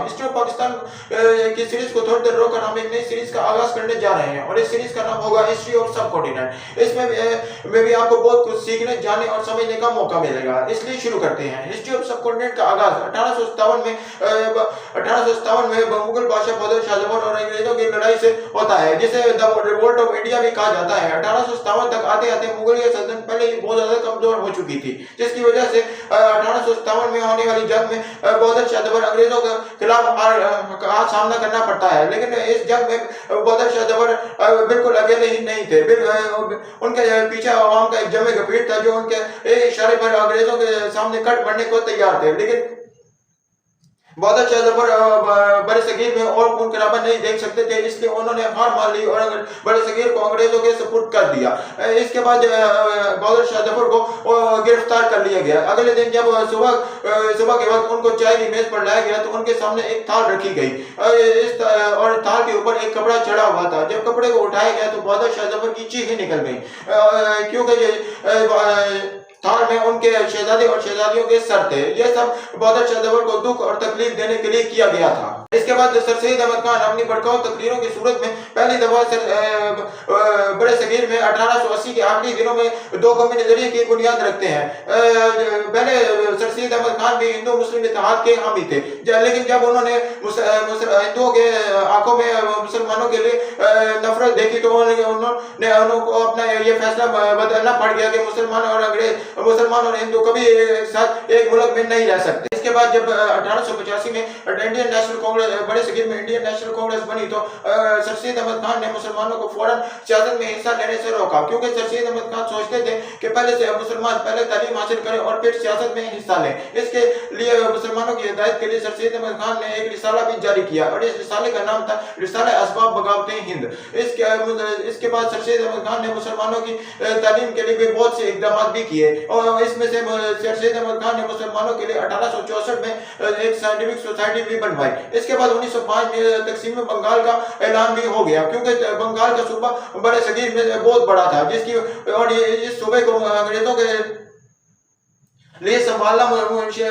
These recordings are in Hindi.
हिस्ट्री ऑफ पाकिस्तान की सीरीज को थोड़ी देर रोककर हम एक नई सीरीज का आगाज करने जा रहे हैं और इस सीरीज का नाम होगा हिस्ट्री ऑफ सब कॉन्टिनेंट। इसमें में भी आपको बहुत कुछ सीखने, जानने और समझने का मौका मिलेगा, इसलिए शुरू करते हैं। हिस्ट्री ऑफ सब कॉन्टिनेंट का आगाज 1857 में मुगल बादशाह बहादुर शाह जफर और अंग्रेजों की लड़ाई से होता है, जिसे द रिवोल्ट ऑफ इंडिया भी कहा जाता है। 1857 तक आते आते मुगलिया सल्तनत पहले ही बहुत ज्यादा कमजोर हो चुकी थी, जिसकी वजह से 1857 में होने वाली जंग में बहादुर शाह जफर अंग्रेजों के खिलाफ हार सामना करना पड़ता है। लेकिन इस जंग में बहादुर शाह जफर बिल्कुल अकेले ही नहीं थे, उनके पीछे आवाम का एक जमे गंभीर था जो उनके इशारे पर अंग्रेजों के सामने कट बढ़ने को तैयार थे। लेकिन बहादुर शाह जफर बड़े सगीर में और खून खराबा नहीं देख सकते थे, इसलिए उन्होंने हार मान ली और बड़े सगीर को अंग्रेजों के सुपुर्द कर दिया। इसके बाद बहादुर शाह जफर को गिरफ्तार कर लिया गया। अगले दिन जब सुबह के वक्त उनको चाय की मेज पर लाया गया तो उनके सामने एक थाल रखी गई और थाल के ऊपर एक कपड़ा चढ़ा हुआ था। जब कपड़े को उठाया गया तो बहादुर शाह जफर की चीखें निकल गई, क्योंकि थाल में उनके शहजादे और शहजादियों के सर थे। यह सब बहादुर शाह जफर को दुख और तकलीफ देने के लिए किया गया था। इसके बाद सर सैयद अहमद खान अपनी भड़काऊ तकरीरों की सूरत में पहली दफा बड़े सगीर में 1880 के आखिरी दिनों में दो कौमी नजरिए की बुनियाद रखते हैं। पहले सर सैयद अहमद खान भी हिंदू मुस्लिम इत्तेहाद के हामी थे, लेकिन जब उन्होंने हिंदुओं के आंखों में मुसलमानों के लिए नफरत देखी तो उन्होंने उनको अपना ये फैसला बदलना पड़ गया कि मुसलमान और हिंदू कभी एक साथ एक मुल्क में नहीं रह सकते। इसके बाद जब 1885 में इंडियन नेशनल कांग्रेस बड़े सगीर में इंडियन नेशनल कांग्रेस बनी तो सर सैयद अहमद खान ने मुसलमानों को फौरन सियासत में हिस्सा लेने से रोका, क्योंकि सर सैयद अहमद खान सोचते थे कि मुसलमान पहले तालीम हासिल करें और फिर सियासत में हिस्सा लें। इसके लिए मुसलमानों की हिदायत के लिए सर सैयद अहमद खान ने एक रिसाला भी जारी किया और इस रिसाले का नाम था रिसाला असबाब बगावत हिंद। इसके बाद सर सैयद अहमद खान ने मुसलमानों की तालीम के लिए भी बहुत से इकदाम भी किए और इसमें से सर सैयद अहमद खान ने मुसलमानों के लिए 1864 में एक साइंटिफिक सोसाइटी भी बनवाई। इसके बाद 1905 में तकसीम बंगाल का ऐलान भी हो गया, क्योंकि बंगाल का सूबा बड़े सगीर में बहुत बड़ा था, और इस सूबे को अंग्रेजों के लिए संभालना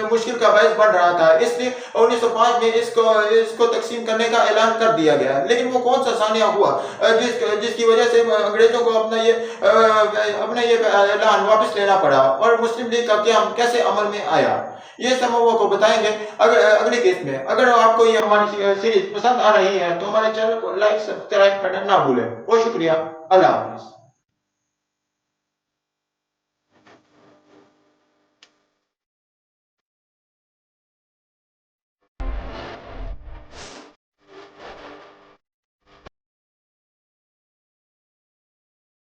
मुश्किल का बायस बन रहा था। इसलिए 1905 में इसको तकसीम करने का ऐलान कर दिया गया। लेकिन वो कौन सा सानिया हुआ जिसकी वजह से अंग्रेजों को अपना ये ऐलान वापस लेना पड़ा और मुस्लिम लीग का क़याम कैसे अमल में आया, ये सब हम आपको बताएंगे अगली केस में। अगर आपको ये हमारी सीरीज पसंद आ रही है तो हमारे चैनल को लाइक सब्सक्राइब करना ना भूलें। बहुत शुक्रिया। अल्लाह हाफ़िज़।